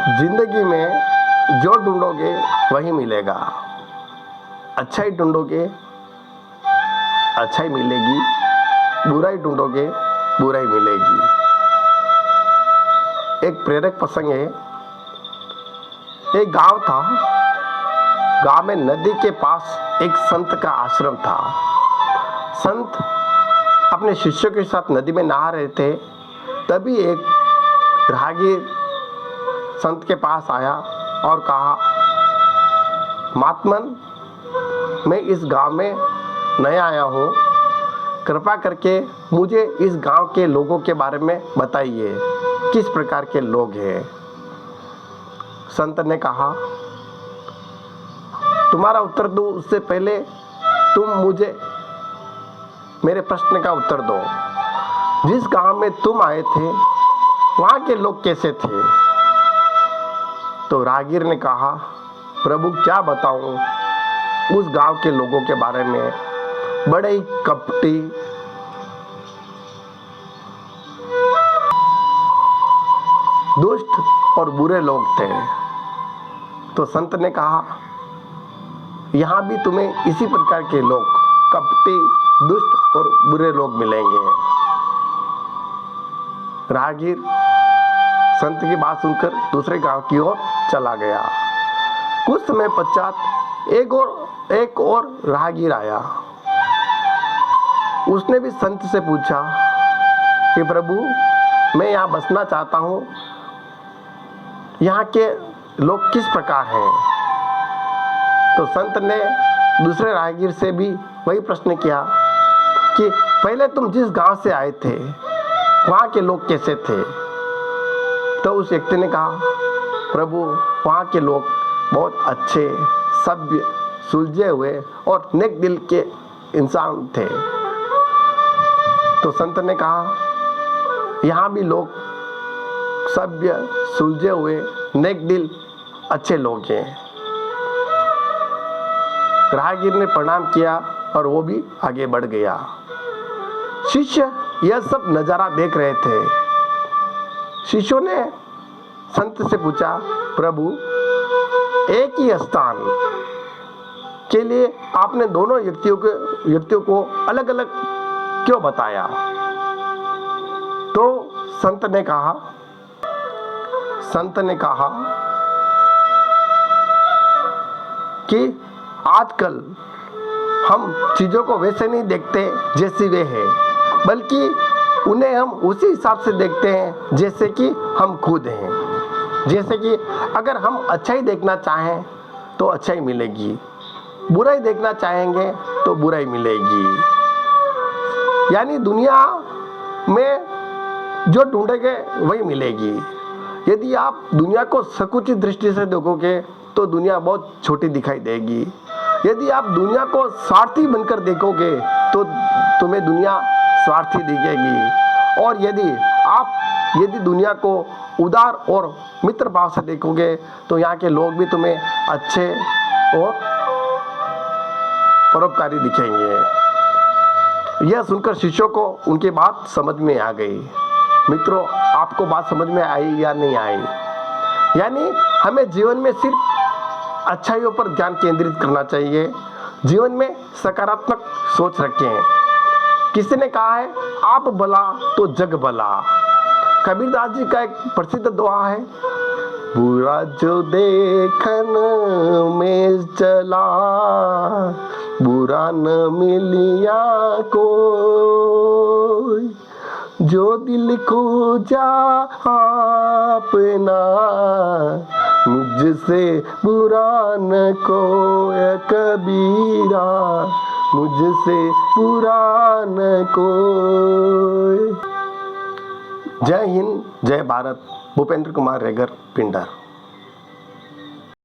जिंदगी में जो ढूंढोगे वही मिलेगा। अच्छाई ढूंढोगे अच्छाई मिलेगी, बुराई ढूंढोगे बुराई मिलेगी। एक प्रेरक प्रसंग है। एक गांव था। गांव में नदी के पास एक संत का आश्रम था। संत अपने शिष्यों के साथ नदी में नहा रहे थे। तभी एक राहगीर संत के पास आया और कहा, महात्मन, मैं इस गांव में नया आया हूँ, कृपा करके मुझे इस गांव के लोगों के बारे में बताइए, किस प्रकार के लोग हैं। संत ने कहा, तुम्हारा उत्तर दूं उससे पहले तुम मुझे मेरे प्रश्न का उत्तर दो। जिस गांव में तुम आए थे वहां के लोग कैसे थे? तो राहगीर ने कहा, प्रभु क्या बताऊं उस गांव के लोगों के बारे में, बड़े ही कपटी, दुष्ट और बुरे लोग थे। तो संत ने कहा, यहां भी तुम्हें इसी प्रकार के लोग, कपटी, दुष्ट और बुरे लोग मिलेंगे। राहगीर संत की बात सुनकर दूसरे गांव की ओर चला गया। कुछ समय पश्चात एक और राहगीर आया। उसने भी संत से पूछा कि प्रभु, मैं यहाँ बसना चाहता हूँ, यहाँ के लोग किस प्रकार हैं? तो संत ने दूसरे राहगीर से भी वही प्रश्न किया कि पहले तुम जिस गांव से आए थे वहाँ के लोग कैसे थे? तो उस व्यक्ति ने कहा, प्रभु वहाँ के लोग बहुत अच्छे, सभ्य, सुलझे हुए और नेक दिल के इंसान थे। तो संत ने कहा, यहाँ भी लोग सभ्य, सुलझे हुए, नेक दिल, अच्छे लोग हैं। राहगीर ने प्रणाम किया और वो भी आगे बढ़ गया। शिष्य यह सब नजारा देख रहे थे। शिष्यों ने संत से पूछा, प्रभु एक ही स्थान के लिए आपने दोनों व्यक्तियों को अलग अलग क्यों बताया? तो संत ने कहा कि आजकल हम चीजों को वैसे नहीं देखते जैसी वे हैं, बल्कि उन्हें हम उसी हिसाब से देखते हैं जैसे कि हम खुद हैं। जैसे कि अगर हम अच्छाई देखना चाहें तो अच्छाई मिलेगी, बुराई देखना चाहेंगे तो बुराई मिलेगी। यानी दुनिया में जो ढूंढेंगे वही मिलेगी। यदि आप दुनिया को संकुचित दृष्टि से देखोगे तो दुनिया बहुत छोटी दिखाई देगी। यदि आप दुनिया को स्वार्थी बनकर देखोगे तो तुम्हें दुनिया स्वार्थी दिखेगी। और यदि दुनिया को उदार और मित्र भाव से देखोगे तो यहाँ के लोग भी तुम्हें अच्छे और परोपकारी दिखेंगे। यह सुनकर शिष्यों को उनकी बात समझ में आ गई। मित्रों, आपको बात समझ में आई या नहीं आई? यानी हमें जीवन में सिर्फ अच्छाइयों पर ध्यान केंद्रित करना चाहिए। जीवन में सकारात्मक सोच रखें। किसी ने कहा है, आप भला तो जग भला। कबीरदास जी का एक प्रसिद्ध दोहा है, बुरा जो देखन में चला, बुरा न मिलिया कोई, जो दिल को जा अपना, मुझसे बुरा न कोई कबीरा, मुझसे बुरा न कोई। जय हिंद, जय भारत। भूपेंद्र कुमार रेगर, पिंडर।